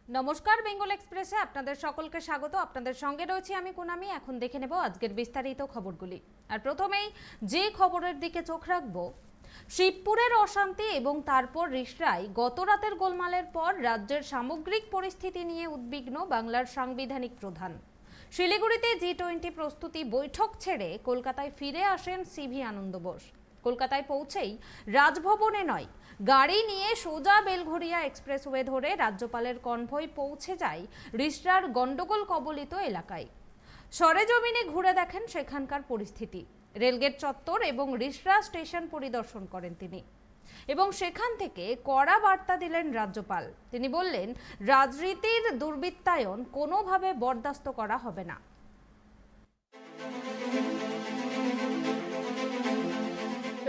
নমস্কার, বেঙ্গল এক্সপ্রেসে আপনাদের সকলকে স্বাগত। আপনাদের সঙ্গে রয়েছে আমি কুনামি। এখন দেখে নেব আজকের বিস্তারিত খবরগুলি। আর প্রথমেই যে খবরের দিকে চোখ রাখবো, শিবপুরের অশান্তি এবং তারপর রিষড়ায় গত রাতের গোলমালের পর রাজ্যের সামগ্রিক পরিস্থিতি নিয়ে উদ্বিগ্ন বাংলার সাংবিধানিক প্রধান। শিলিগুড়িতে G20 প্রস্তুতি বৈঠক ছেড়ে কলকাতায় ফিরে আসেন সিভি আনন্দ বোস। কলকাতায় পৌঁছেই রাজভবনে নয়, গাড়ি নিয়ে সোজা বেলঘরিয়া এক্সপ্রেসওয়ে ধরে রাজ্যপালের কনভয় পৌঁছে যায় রিষড়ার গন্ডগোল কবলিত এলাকায়। সরেজমিনে ঘুরে দেখেন সেখানকার পরিস্থিতি। রেলগেট চত্বর এবং রিষড়া স্টেশন পরিদর্শন করেন তিনি এবং সেখান থেকে কড়া বার্তা দিলেন রাজ্যপাল। তিনি বললেন, রাজনীতির দুর্বৃত্তায়ন কোনোভাবে বরদাস্ত করা হবে না।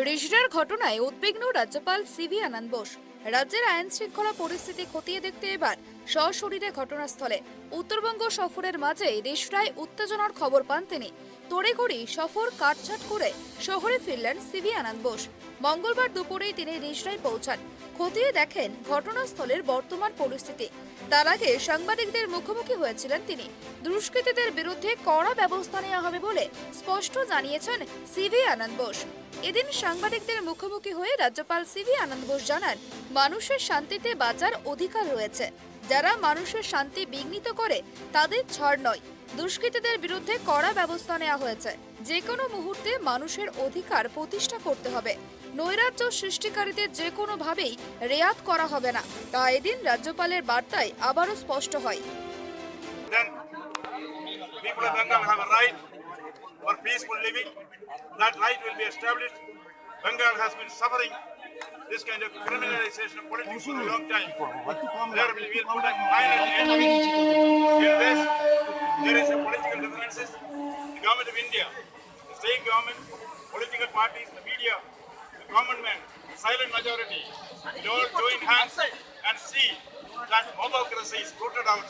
রিষড়ার ঘটনায় উদ্বিগ্ন রাজ্যপাল সিভি আনন্দ বোস। রাজ্যের আইন শৃঙ্খলা পরিস্থিতি খতিয়ে দেখতে এবার সশরীরে ঘটনাস্থলে। উত্তরবঙ্গ সফরের মাঝে রিষড়ায় উত্তেজনার খবর পান তিনি। তড়িঘড়ি সফর কাটছাট করে শহরে ফিরলেন সিভি আনন্দ বোস। মঙ্গলবার দুপুরেই তিনি রিষড়ায় পৌঁছান। খতিয়ে দেখেন ঘটনাস্থলের বর্তমান পরিস্থিতি। তার আগে সাংবাদিকদের মুখোমুখি হয়েছিলেন তিনি। দুষ্কৃতীদের বিরুদ্ধে কড়া ব্যবস্থা নেওয়া হবে বলে স্পষ্ট জানিয়েছেন সিভি আনন্দ বোস। এদিন সাংবাদিকদের মুখোমুখি হয়ে রাজ্যপাল সিভি আনন্দ বোস জানান, মানুষের শান্তিতে বাঁচার অধিকার রয়েছে। যারা মানুষের শান্তি বিঘ্নিত করে তাদের ছাড় নয়। দুষ্কৃতীদের বিরুদ্ধে কড়া ব্যবস্থা নেওয়া হয়েছে। যে কোনো মুহূর্তে মানুষের অধিকার প্রতিষ্ঠা করতে হবে। নৈরাজ্য সৃষ্টিকারীদের যে কোনোভাবেই রেয়াত করা হবে না। তা এদিন রাজ্যপালের বার্তায় আবারও স্পষ্ট হয়। That right will be established. Bengal has been suffering this kind of criminalization of politics for a long time. There will be put a final end to it. In this, there is a political differences. The government of India, the state government, political parties, the media, the common man, the silent majority, will all join hands and see that homocracy is rooted out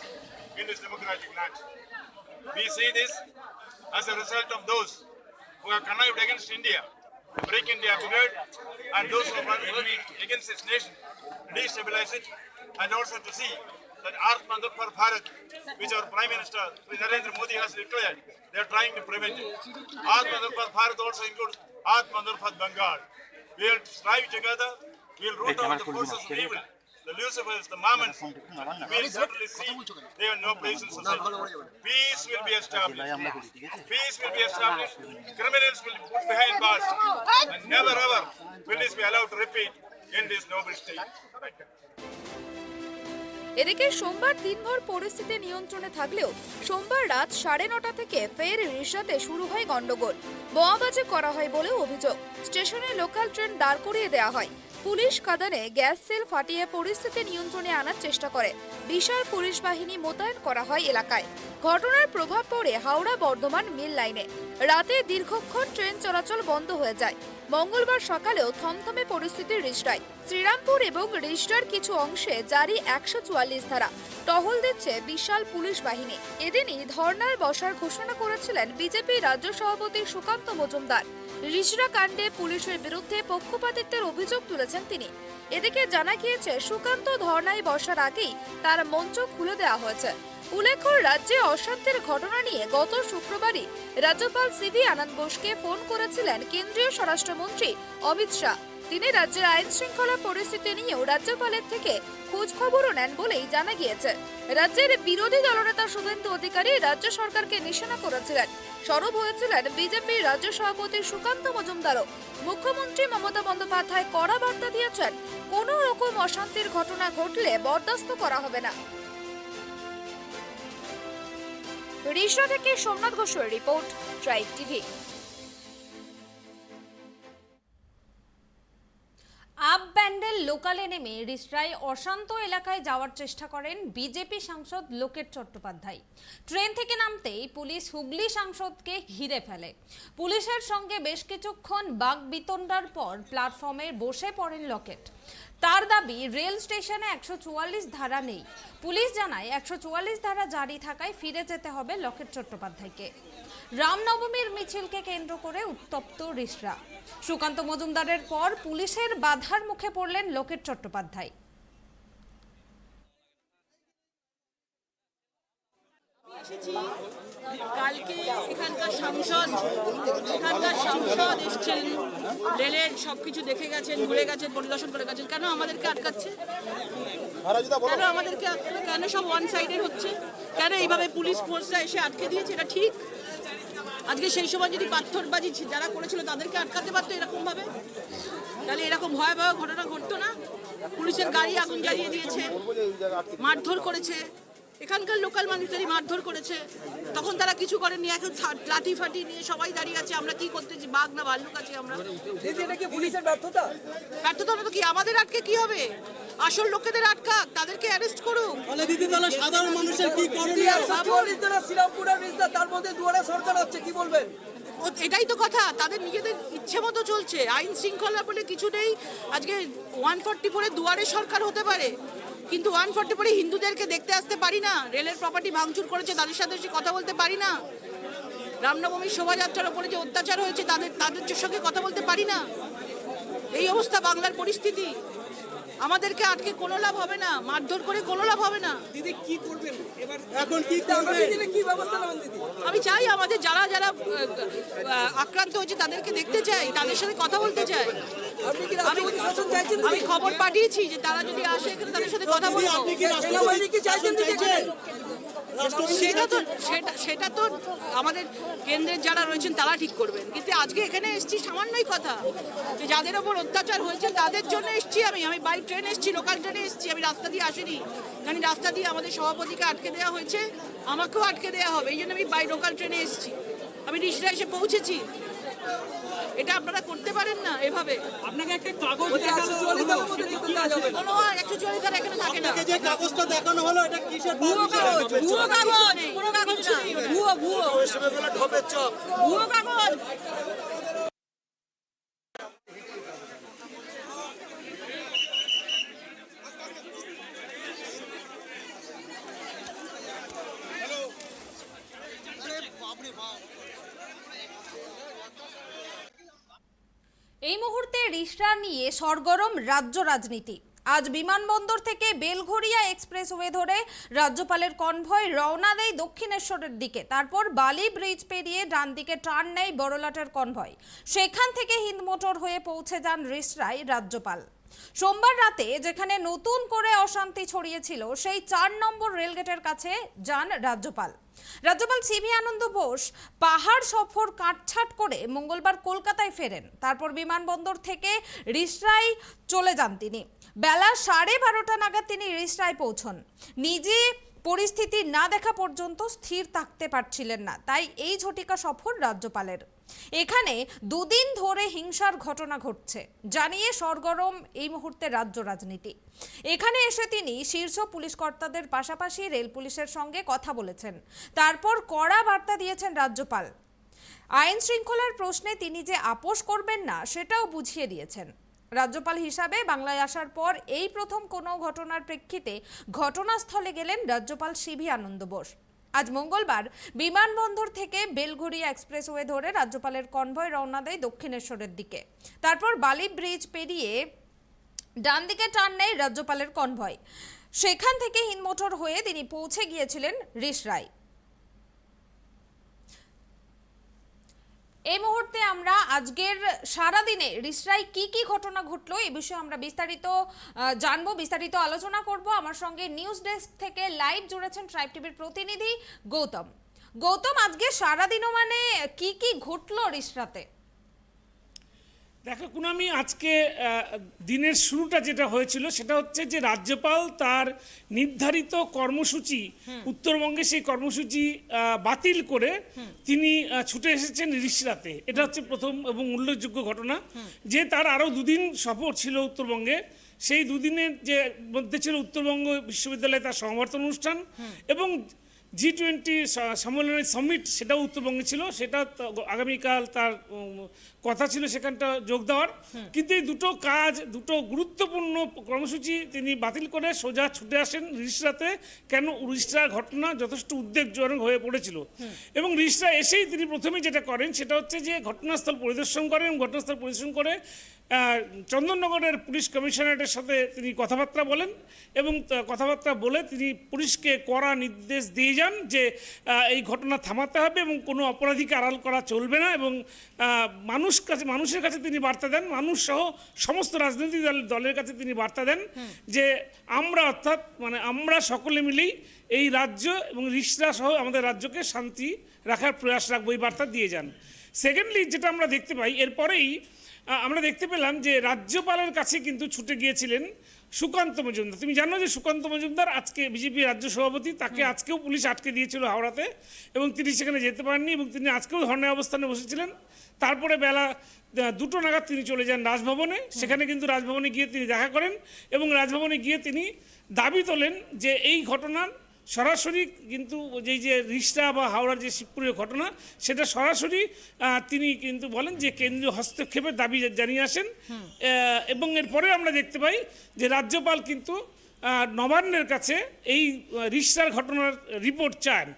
in this democratic land. We see this as a result of those who have connived against India, break India apart, and those who are against its nation, destabilize it, and also to see that Atmanirbhar Bharat, which our Prime Minister Narendra Modi has declared, they are trying to prevent it. Atmanirbhar Bharat also includes Atmanirbhar Bengal. We will strive together, we will root out the forces of evil, the Lucifers, the Mammons. We will certainly see they have no place in society. Peace will be established. Peace will be established. Criminals will be put behind bars. And never ever will this be allowed to repeat in this noble state. এদিকে সোমবার দিনভর পরিস্থিতি নিয়ন্ত্রণে থাকলেও সোমবার রাত 9:30 থেকে ফের রিষড়াতে শুরু হয় গন্ডগোল। বোমাবাজি করা হয় বলে অভিযোগ। স্টেশনে লোকাল ট্রেন দাঁড় করিয়ে দেওয়া হয়। পুলিশ কাঁদানে গ্যাস সেল ফাটিয়ে পরিস্থিতি নিয়ন্ত্রণে আনার চেষ্টা করে। বিশাল পুলিশ বাহিনী মোতায়েন করা হয় এলাকায়। ঘটনার প্রভাব পড়ে হাওড়া বর্ধমান মিল লাইনে। রাতে দীর্ঘক্ষণ ট্রেন চলাচল বন্ধ হয়ে যায়। মঙ্গলবার সকালেও থমথমে পরিস্থিতি রিষড়ায়। শ্রীরামপুর এবং রিষড়ার কিছু অংশে জারি 144 ধারা। টহল দিচ্ছে বিশাল পুলিশ বাহিনী। এদিনই ধর্নার বসার ঘোষণা করেছিলেন বিজেপি রাজ্য সভাপতি সুকান্ত মজুমদার। রিষড়া কাণ্ডে পুলিশের বিরুদ্ধে পক্ষপাতিত্বের অভিযোগ তুলেছেন তিনি। এদিকে জানা গিয়েছে, সুকান্ত ধর্নায় বসার আগেই তার মঞ্চ খুলে দেওয়া হয়েছে। উল্লেখ্য, রাজ্যে অশান্তির ঘটনা নিয়ে গত শুক্রবারই রাজ্যপাল সিভি আনন্দ বোসকে ফোন করেছিলেন কেন্দ্রীয় স্বরাষ্ট্রমন্ত্রী অমিত শাহ। তিনি রাজ্যের আইন শৃঙ্খলা পরিস্থিতি নিয়েও রাজ্যপালের থেকে খোঁজ খবরও নেন বলেই জানা গিয়েছে। রাজ্যের বিরোধী দলনেতা শুভেন্দু অধিকারী রাজ্য সরকারকে নিশানা করেছিলেন। সরব হয়েছিলেন বিজেপির রাজ্য সভাপতি সুকান্ত মজুমদারও। মুখ্যমন্ত্রী মমতা বন্দ্যোপাধ্যায় কড়া বার্তা দিয়েছেন, কোনো রকম অশান্তির ঘটনা ঘটলে বরদাস্ত করা হবে না। রিষড়া থেকে সোমনাথ ঘোষের report, tribe TV. Up Bandel লোকালে নেমে রিষড়ায় অশান্ত এলাকায় যাওয়ার চেষ্টা করেন বিজেপি সাংসদ লোকেট চট্টোপাধ্যায়। ট্রেন থেকে নামতেই পুলিশ হুগলি সাংসদকে ঘিরে ফেলে। পুলিশের সঙ্গে বেশ কিছুক্ষণ বাকবিতণ্ডার পর প্ল্যাটফর্মে বসে পড়েন লোকেট। তার দাবি, রেল স্টেশনে 144 ধারা নেই। পুলিশ জানায় 144 ধারা জারি থাকায় ফিরে যেতে হবে লোকেট চট্টোপাধ্যায়কে। রামনবমীর মিছিলকে কেন্দ্র করে উত্তপ্ত রিষড়া। সুকান্ত মজুমদারের পর পুলিশের বাধার মুখে পড়লেন লোকেট চট্টোপাধ্যায়। এসেছি কালকে এখানকার সাংসদ এসছেন, রেলের সবকিছু দেখে গেছেন, ঘুরে গেছেন, পরিদর্শন করে গেছেন। কেন আমাদেরকে আটকাচ্ছে? কেন আমাদেরকে কেন সব ওয়ান সাইডেড হচ্ছে? কেন এইভাবে পুলিশ ফোর্সরা এসে আটকে দিয়েছে? এটা ঠিক? আজকে সেই সময় যদি পাথরবাজি যারা করেছিল তাদেরকে আটকাতে পারতো এরকম ভাবে, তাহলে এরকম ভয়াবহ ঘটনা ঘটতো না। পুলিশের গাড়ি আগুন জ্বালিয়ে দিয়েছে, মারধর করেছে, এখানকার লোকাল মানুষদেরই মারধর করেছে, তখন তারা কিছু করেনি। এখন লাঠি ফাটি নিয়ে সবাই দাঁড়িয়ে আছে। আমরা কি করতেছি? বাঘ না ভাল্লুক আছি আমরা? পুলিশের ব্যর্থতা তো কি আমাদের আটকে কি হবে? আসল লোকেদের আটকাক, তাদেরকে অ্যারেস্ট করুক। সাধারণ মানুষের কি করণীয়? শ্রীরামপুরের রিস্তা, তার মধ্যে দুয়ারে সরকার হচ্ছে, কি বলবেন? এটাই তো কথা, তাদের নিজেদের ইচ্ছে মতো চলছে, আইন শৃঙ্খলা বলে কিছু নেই। আজকে 144 দুয়ারে সরকার হতে পারে, কিন্তু 144 হিন্দুদেরকে দেখতে আসতে পারি না। রেলের প্রপার্টি ভাঙচুর করেছে, তাদের সাথে সে কথা বলতে পারি না। রামনবমীর শোভাযাত্রার উপরে যে অত্যাচার হয়েছে তাদের সঙ্গে কথা বলতে পারি না। এই অবস্থা বাংলার পরিস্থিতি। আমাদেরকে আটকে কোনো লাভ হবে না, মারধর করে কোনো লাভ হবে না। দিদি কি করবেন এবার? এখন কি করবেন? কি ব্যবস্থা নেবেন দিদি? আমি চাই আমাদের যারা যারা আক্রান্ত হয়েছে তাদেরকে দেখতে চাই, তাদের সাথে কথা বলতে চাই। আপনি কি রাষ্ট্রপতি শাসন চাইছেন? আমি খবর পাঠিয়েছি যে তারা যদি আসে এখানে তাদের সাথে কথা বলবো। আপনি কি সেনাবাহিনী কি চাইছেন দিদি? সেটা তো আমাদের কেন্দ্রের যারা রয়েছেন তারা ঠিক করবেন, কিন্তু আজকে এখানে এসেছি সামান্যই কথা, যে যাদের ওপর অত্যাচার হয়েছে তাদের জন্য এসেছি। আমি বাই ট্রেন এসেছি, লোকাল ট্রেনে এসেছি, আমি রাস্তা দিয়ে আসিনি। কারণ রাস্তা দিয়ে আমাদের সভাপতিকে আটকে দেওয়া হয়েছে, আমাকেও আটকে দেওয়া হবে, এই জন্য আমি বাই লোকাল ট্রেনে এসেছি। আমি রিসরা এসে পৌঁছেছি। এটা আপনারা করতে পারেন না এভাবে। আপনাকে একটা কাগজ দেখানো হলো, কোনো 144 ধারা এখানে থাকে না। যে কাগজটা দেখানো হলো এটা কিসের? ভুয়ো কাগজ, কোনো কাগজ না, ভুয়ো ঢপের চপ, ভুয়ো কাগজ। এই মুহূর্তে রিসরা নিয়ে সরগরম রাজ্য রাজনীতি। আজ বিমানবন্দর থেকে বেলঘরিয়া এক্সপ্রেসওয়ে ধরে রাজ্যপালের কনভয় রওনা দেয় দক্ষিণেশ্বরের দিকে। তারপর বালি ব্রিজ পেরিয়ে ডান দিকে টার্ন নেয় বড়লাটের কনভয়। সেখান থেকে হিন্দমোটর হয়ে পৌঁছে যান রিসরায় রাজ্যপাল। সোমবার রাতে যেখানে নতুন করে অশান্তি ছড়িয়েছিল সেই 4 নম্বর রেলগেটের কাছে যান রাজ্যপাল। রাজ্যপাল সিভি আনন্দ বোস পাহাড় সফর কাটছাট করে মঙ্গলবার কলকাতায় ফেরেন। তারপর বিমানবন্দর থেকে রিসরায় চলে যান তিনি। বেলা 12:30 নাগাদ তিনি রিসরায় পৌঁছন। নিজে পরিস্থিতি না দেখা পর্যন্ত স্থির থাকতে পারছিলেন না, তাই এই ঝটিকা সফর রাজ্যপালের। এখানে দুদিন ধরে হিংসার ঘটনা ঘটছে জানিয়ে সরগরম এই মুহূর্তে রাজ্য রাজনীতি। এখানে এসে তিনি শীর্ষ পুলিশ কর্তাদের পাশাপাশি রেল পুলিশের সঙ্গে কথা বলেছেন। তারপর কড়া বার্তা দিয়েছেন রাজ্যপাল। আইন শৃঙ্খলার প্রশ্নে তিনি যে আপোষ করবেন না সেটাও বুঝিয়ে দিয়েছেন। রাজ্যপাল হিসাবে বাংলায় আসার পর এই প্রথম কোনো ঘটনার প্রেক্ষিতে ঘটনাস্থলে গেলেন রাজ্যপাল সিভি আনন্দ বোস। আজ মঙ্গলবার বিমানবন্দর থেকে বেলঘরিয়া এক্সপ্রেসওয়ে ধরে রাজ্যপালের কনভয় রওনা দেয় দক্ষিণেশ্বরের দিকে। তারপর বালি ব্রিজ পেরিয়ে ডান দিকে টার্ন নেয় রাজ্যপালের কনভয়। সেখান থেকে হিন্দমোটর হয়ে তিনি পৌঁছে গিয়েছিলেন রিসরায়। এই মুহূর্তে আমরা আজকের সারাদিনে রিসরায় কি কি ঘটনা ঘটলো এই বিষয়ে আমরা বিস্তারিত জানবো, বিস্তারিত আলোচনা করব। আমার সঙ্গে নিউজ ডেস্ক থেকে লাইভ জুড়েছেন ট্রাইব টিভির প্রতিনিধি গৌতম। গৌতম, আজকে সারাদিনও মানে কি কি ঘটলো রিসরাতে? দেখো কুনামি, আজকে দিনের শুরুটা যেটা হয়েছিল সেটা হচ্ছে যে রাজ্যপাল তার নির্ধারিত কর্মসূচি উত্তরবঙ্গে সেই কর্মসূচি বাতিল করে তিনি ছুটে এসেছেন রিসরাতে। এটা হচ্ছে প্রথম এবং উল্লেখযোগ্য ঘটনা যে তার আরও দুদিন সফর ছিল উত্তরবঙ্গে। সেই দুদিনের যে মধ্যে ছিল উত্তরবঙ্গ বিশ্ববিদ্যালয়ে তার সমাবর্তন অনুষ্ঠান এবং G20 সম্মেলনের সামিট, সেটাও উত্তরবঙ্গে ছিল। সেটা আগামীকাল তার কথা ছিল সেখানটা যোগ দেওয়ার, কিন্তু এই দুটো গুরুত্বপূর্ণ কর্মসূচি তিনি বাতিল করে সোজা ছুটে আসেন রিসরাতে। কেন? রিসরার ঘটনা যথেষ্ট উদ্বেগজনক হয়ে পড়েছিল এবং রিসরা এসেই তিনি প্রথমেই যেটা করেন সেটা হচ্ছে যে ঘটনাস্থল পরিদর্শন করেন। ঘটনাস্থল পরিদর্শন করে চন্দননগরের পুলিশ কমিশনারেটের সাথে তিনি কথাবার্তা বলেন এবং কথাবার্তা বলে তিনি পুলিশকে কড়া নির্দেশ দিয়ে যান যে এই ঘটনা থামাতে হবে এবং কোনো অপরাধীকে আড়াল করা চলবে না, এবং মানুষের কাছে তিনি বার্তা দেন, মানুষ সহ সমস্ত রাজনৈতিক দলের কাছে তিনি বার্তা দেন যে আমরা, অর্থাৎ মানে আমরা সকলে মিলেই এই রাজ্য এবং রিসরা সহ আমাদের রাজ্যকে শান্তি রাখার প্রয়াস রাখবো, এই বার্তা দিয়ে যান। সেকেন্ডলি যেটা আমরা দেখতে পাই, এরপরেই আমরা দেখতে পেলাম যে রাজ্যপালের কাছে কিন্তু ছুটে গিয়েছিলেন সুকান্ত মজুমদার। তুমি জানো যে সুকান্ত মজুমদার আজকে বিজেপি রাজ্য সভাপতি, তাকে আজকেও পুলিশ আটকে দিয়েছিল হাওড়াতে এবং তিনি সেখানে যেতে পারেননি এবং তিনি আজকেও ধর্ণায় অবস্থানে বসেছিলেন। তারপরে বেলা 2টো নাগাদ তিনি চলে যান রাজভবনে, সেখানে কিন্তু রাজভবনে গিয়ে তিনি দেখা করেন এবং রাজভবনে গিয়ে তিনি দাবি তোলেন যে এই ঘটনার সরাসরি কিন্তু যে রিসরা বা হাওড়ার যে শিবপুরের ঘটনা, সেটা সরাসরি তিনি কিন্তু বলেন যে কেন্দ্রীয় হস্তক্ষেপের দাবি জানিয়ে আসেন। এবং এরপরে আমরা দেখতে পাই যে রাজ্যপাল কিন্তু নবান্নের কাছে এই রিসরার ঘটনার রিপোর্ট চান।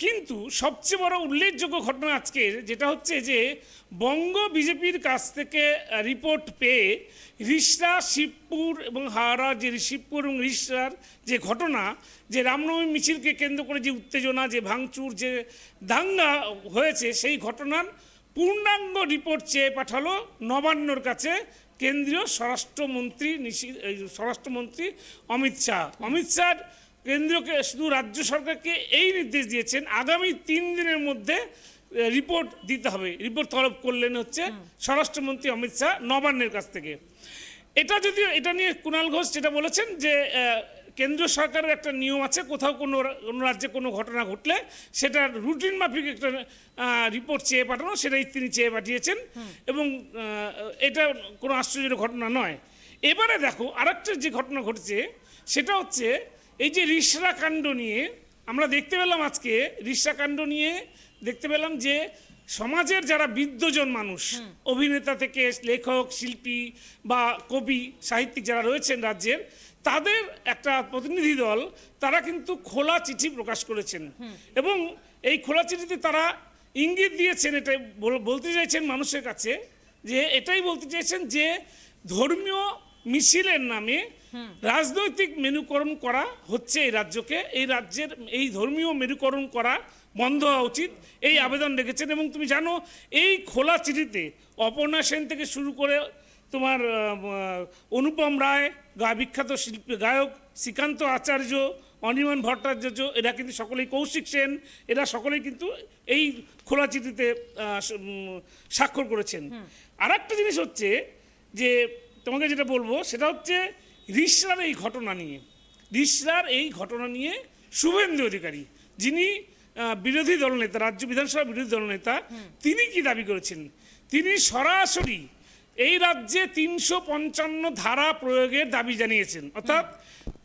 কিন্তু সবচেয়ে বড় উল্লেখযোগ্য ঘটনা আজকের যেটা হচ্ছে যে বঙ্গ বিজেপির কাছ থেকে রিপোর্ট পেয়ে রিসরা, শিবপুর এবং হাওড়া, যে শিবপুর এবং রিসরার যে ঘটনা, যে রামনবমী মিছিলকে কেন্দ্র করে যে উত্তেজনা, যে ভাঙচুর, যে দাঙ্গা হয়েছে, সেই ঘটনার পূর্ণাঙ্গ রিপোর্ট চেয়ে পাঠালো নবান্নর কাছে কেন্দ্রীয় স্বরাষ্ট্রমন্ত্রী অমিত শাহ। অমিত শাহ কেন্দ্রকে, শুধু রাজ্য সরকারকে এই নির্দেশ দিয়েছেন আগামী 3 দিনের মধ্যে রিপোর্ট দিতে হবে। রিপোর্ট তলব করলেন হচ্ছে স্বরাষ্ট্রমন্ত্রী অমিত শাহ নবান্নের কাছ থেকে। এটা নিয়ে কুণাল ঘোষ যেটা বলেছেন যে কেন্দ্র সরকারের একটা নিয়ম আছে, কোথাও কোনো রাজ্যে কোনো ঘটনা ঘটলে সেটা রুটিন মাফিক একটা রিপোর্ট চেয়ে পাঠানো, সেটাই তিনি চেয়ে পাঠিয়েছেন এবং এটা কোনো আশ্চর্যের ঘটনা নয়। এবারে দেখো আরেকটা যে ঘটনা ঘটেছে সেটা হচ্ছে এই যে রিসরা কাণ্ড নিয়ে আমরা দেখতে পেলাম, আজকে রিসরা কাণ্ড নিয়ে দেখতে পেলাম যে সমাজের যারা বিদ্বজন মানুষ, অভিনেতা থেকে লেখক, শিল্পী বা কবি, সাহিত্যিক যারা রয়েছেন রাজ্যের, তাদের একটা প্রতিনিধি দল তারা কিন্তু খোলা চিঠি প্রকাশ করেছেন এবং এই খোলা চিঠিতে তারা ইঙ্গিত দিয়েছেন, এটাই বলতে চাইছেন মানুষের কাছে, যে এটাই বলতে চাইছেন যে ধর্মীয় মিছিলের নামে রাজনৈতিক মেরুকরণ করা হচ্ছে এই রাজ্যকে, এই রাজ্যের এই ধর্মীয় মেরুকরণ করা বন্ধ হওয়া উচিত, এই আবেদন রেখেছেন। এবং তুমি জানো এই খোলা চিঠিতে অপর্ণা সেন থেকে শুরু করে তোমার অনুপম রায়, বিখ্যাত শিল্পী গায়ক শ্রীকান্ত আচার্য, অনির্বাণ ভট্টাচার্য, এরা কিন্তু সকলেই, কৌশিক সেন, এরা সকলেই কিন্তু এই খোলা চিঠিতে স্বাক্ষর করেছেন। আর একটা জিনিস হচ্ছে যে তোমাকে যেটা বলবো সেটা হচ্ছে রিসরার এই ঘটনা নিয়ে শুভেন্দু অধিকারী, যিনি বিরোধী দলনেতা, রাজ্য বিধানসভা বিরোধী দলনেতা, তিনি কি দাবি করেছেন? তিনি সরাসরি এই রাজ্যে 355 ধারা প্রয়োগের দাবি জানিয়েছেন। অর্থাৎ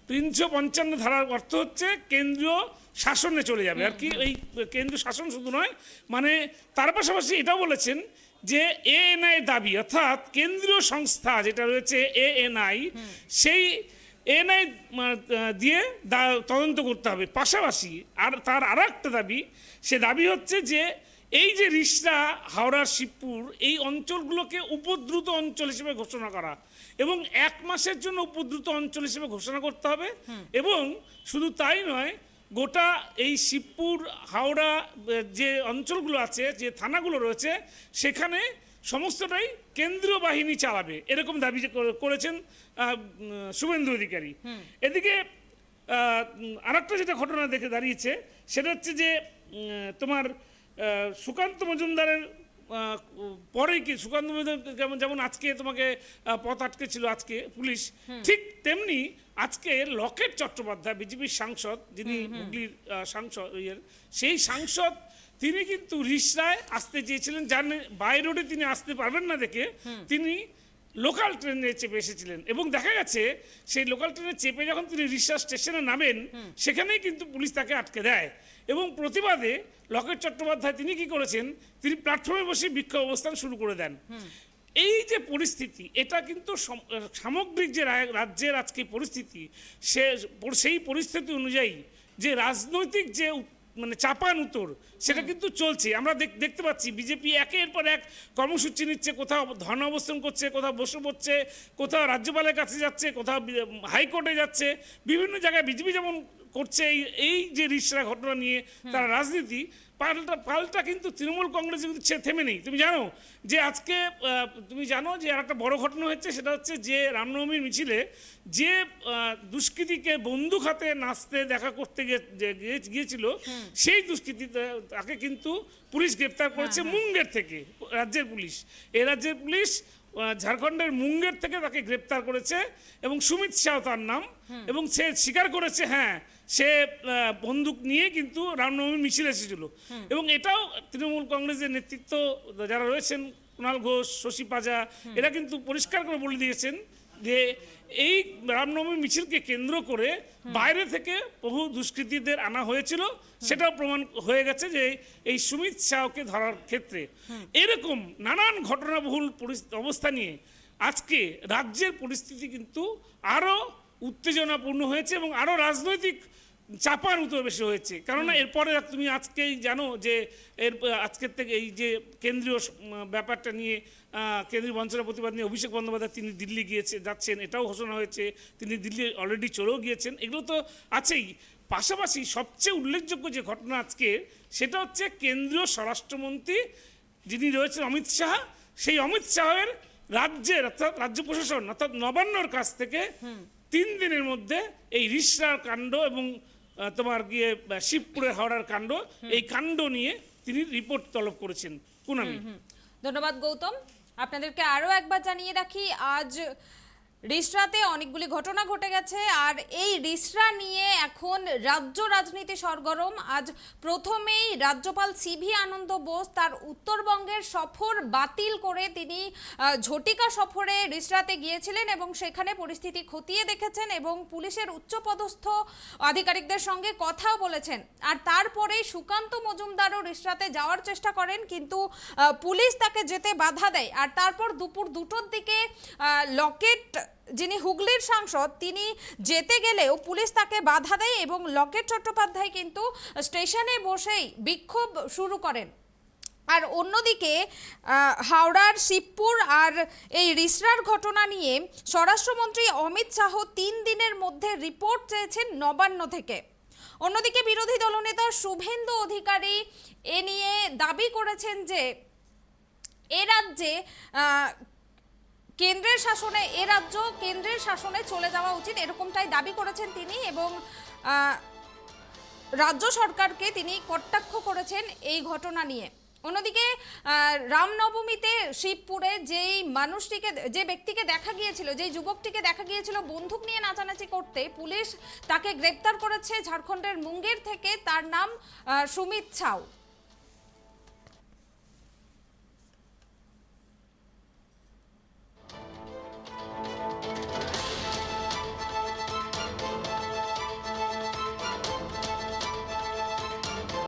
355 ধারার অর্থ হচ্ছে কেন্দ্রীয় শাসনে চলে যাবে আর কি। এই কেন্দ্রীয় শাসন শুধু নয়, মানে তার পাশাপাশি এটাও বলেছেন যে এএনআই দাবি, অর্থাৎ কেন্দ্রীয় সংস্থা যেটা রয়েছে এএনআই, সেই এএনআই দিয়ে তদন্ত করতে হবে। পাশাপাশি তার আর একটা দাবি, সে দাবি হচ্ছে যে এই যে রিসরা, হাওড়া, শিবপুর, এই অঞ্চলগুলোকে উপদ্রুত অঞ্চল হিসেবে ঘোষণা করা এবং 1 মাসের জন্য উপদ্রুত অঞ্চল হিসেবে ঘোষণা করতে হবে। এবং শুধু তাই নয়, গোটা এই শিবপুর, হাওড়া যে অঞ্চলগুলো আছে, যে থানাগুলো রয়েছে, সেখানে সমস্তটাই কেন্দ্রীয় বাহিনী চালাবে, এরকম দাবি করেছেন শুভেন্দু অধিকারী। এদিকে আরেকটা যেটা ঘটনা দেখে দাঁড়িয়েছে সেটা হচ্ছে যে তোমার সুকান্ত মজুমদারের পরে কি সুকান্ত মজুমদার যেমন আজকে তোমাকে পথ আটকে ছিল আজকে পুলিশ, ঠিক তেমনি আজকে লকেট চট্টোপাধ্যায়, বিজেপির সাংসদ, যিনি হুগলির সাংসদ, সেই সাংসদ, তিনি কিন্তু রিসরায় আসতে চেয়েছিলেন, যার বাই রোডে তিনি আসতে পারবেন না দেখে তিনি লোকাল ট্রেনে চেপে এসেছিলেন এবং দেখা গেছে সেই লোকাল ট্রেনে চেপে যখন তিনি রিসরা স্টেশনে নামেন, সেখানেই কিন্তু পুলিশ তাকে আটকে দেয় এবং প্রতিবাদে লকেট চট্টোপাধ্যায় তিনি কি করেছেন, তিনি প্ল্যাটফর্মে বসে বিক্ষোভ অবস্থান শুরু করে দেন। এই যে পরিস্থিতি, এটা কিন্তু সামগ্রিক যে রাজ্যের আজকে পরিস্থিতি, সেই পরিস্থিতি অনুযায়ী যে রাজনৈতিক যে মানে চাপান উত্তর সেটা কিন্তু চলছে। আমরা দেখতে পাচ্ছি বিজেপি একের পর এক কর্মসূচি নিচ্ছে, কোথাও ধর্ণা অবস্থান করছে, কোথাও বসে পড়ছে, কোথাও রাজ্যপালের কাছে যাচ্ছে, কোথাও হাইকোর্টে যাচ্ছে, বিভিন্ন জায়গায় বিজেপি যেমন করছে এই যে রিসরা ঘটনা নিয়ে তারা রাজনীতি পাল্টা কিন্তু তৃণমূল কংগ্রেস কিন্তু থেমে নেই। তুমি জানো যে আজকে তুমি জানো যে আর একটা বড় ঘটনা হচ্ছে, সেটা হচ্ছে যে রামনবমীর মিছিলে যে দুষ্কৃতীকে বন্দুক হাতে নাচতে দেখা করতে গিয়েছিল সেই দুষ্কৃতী তাকে কিন্তু পুলিশ গ্রেপ্তার করেছে মুঙ্গের থেকে। রাজ্যের পুলিশ, এই রাজ্যের পুলিশ ঝাড়খণ্ডের মুঙ্গের থেকে তাকে গ্রেপ্তার করেছে এবং সুমিত শাহ তার নাম, এবং সে স্বীকার করেছে হ্যাঁ সে বন্দুক নিয়ে কিন্তু রামনবমীর মিছিল এসেছিল। এবং এটাও তৃণমূল কংগ্রেসের নেতৃত্ব যারা রয়েছেন, কুণাল ঘোষ, শশী পাজা, এরা কিন্তু পরিষ্কার করে বলে দিয়েছেন যে এই রামনবমীর মিছিলকে কেন্দ্র করে বাইরে থেকে বহু দুষ্কৃতীদের আনা হয়েছিল, সেটাও প্রমাণ হয়ে গেছে যে এই সুমিত শাহকে ধরার ক্ষেত্রে। এরকম নানান ঘটনাবহুল অবস্থা নিয়ে আজকে রাজ্যের পরিস্থিতি কিন্তু আরও উত্তেজনাপূর্ণ হয়েছে এবং আরও রাজনৈতিক চাপার উত্তর বেশি হয়েছে। কেননা এরপরে তুমি আজকেই জানো যে আজকের থেকে এই যে কেন্দ্রীয় ব্যাপারটা নিয়ে কেন্দ্রীয় বঞ্চনা প্রতিবাদ নিয়ে অভিষেক বন্দ্যোপাধ্যায় তিনি দিল্লি যাচ্ছেন, এটাও ঘোষণা হয়েছে, তিনি দিল্লি অলরেডি চলেও গিয়েছেন, এগুলো তো আছেই। পাশাপাশি সবচেয়ে উল্লেখযোগ্য যে ঘটনা আজকে সেটা হচ্ছে কেন্দ্রীয় স্বরাষ্ট্রমন্ত্রী যিনি রয়েছেন অমিত শাহ, সেই অমিত শাহের রাজ্যের অর্থাৎ রাজ্য প্রশাসন অর্থাৎ নবান্নর কাছ থেকে 3 দিনের মধ্যে এই রিসরার কাণ্ড এবং তোমার গিয়ে শিবপুরের হাওড়ার কাণ্ড, এই কাণ্ড নিয়ে তিনি রিপোর্ট তলব করেছেন। কুনামি, ধন্যবাদ গৌতম। আপনাদেরকে আরও একবার জানিয়ে রাখি, আজ রিসরাতে অনেকগুলি ঘটনা ঘটে গেছে, আর এই রিসরা নিয়ে এখন রাজ্য রাজনীতি সরগরম। আজ প্রথমেই রাজ্যপাল সিভি আনন্দ বোস তার উত্তরবঙ্গের সফর বাতিল করে তিনি ঝটিকা সফরে রিসরাতে গিয়েছিলেন এবং সেখানে পরিস্থিতি খতিয়ে দেখেছেন এবং পুলিশের উচ্চপদস্থ আধিকারিকদের সঙ্গে কথাও বলেছেন। আর তারপরে সুকান্ত মজুমদারও রিসরাতে যাওয়ার চেষ্টা করেন, কিন্তু পুলিশ তাকে যেতে বাধা দেয়। আর তারপর দুপুর 2টোর দিকে লকেট, যিনি হুগলির সাংসদ, তিনি যেতে গেলেও পুলিশ তাকে বাধা দেয় এবং লকেট চট্টোপাধ্যায় কিন্তু স্টেশনে বসেই বিক্ষোভ শুরু করেন। আর অন্যদিকে হাওড়ার শিবপুর আর এই রিসরার ঘটনা নিয়ে স্বরাষ্ট্রমন্ত্রী অমিত শাহ 3 দিনের মধ্যে রিপোর্ট চেয়েছেন নবান্ন থেকে। অন্যদিকে বিরোধী দলনেতা শুভেন্দু অধিকারী এ নিয়ে দাবি করেছেন যে এ রাজ্যে কেন্দ্রের শাসনে চলে যাওয়া উচিত, এরকমটাই দাবি করেছেন তিনি এবং রাজ্য সরকারকে তিনি কটাক্ষ করেছেন এই ঘটনা নিয়ে। অন্যদিকে রামনবমীতে শিবপুরে যে ব্যক্তিকে দেখা গিয়েছিল, যে যুবকটিকে দেখা গিয়েছিল বন্দুক নিয়ে নাচানাচি করতে, পুলিশ তাকে গ্রেপ্তার করেছে ঝাড়খণ্ডের মুঙ্গের থেকে। তার নাম সুমিত শাহ।